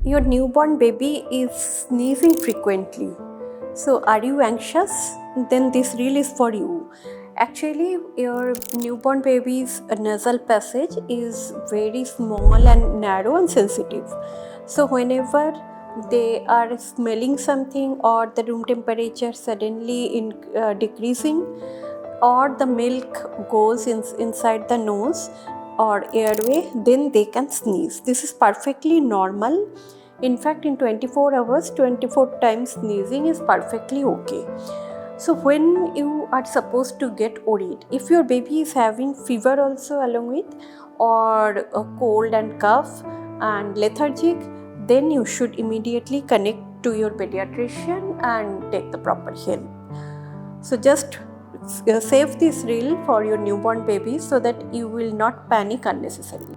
Your newborn baby is sneezing frequently. So, are you anxious? Then this reel is for you. Actually, your newborn baby's nasal passage is very small and narrow and sensitive. So, whenever they are smelling something or the room temperature suddenly decreasing, or the milk goes inside the nose or airway, then they can sneeze. This is perfectly normal. In fact, in 24 hours, 24 times sneezing is perfectly okay. So when you are supposed to get worried, if your baby is having fever also along with, or a cold and cough and lethargic, then you should immediately connect to your pediatrician and take the proper help. So just save this reel for your newborn baby so that you will not panic unnecessarily.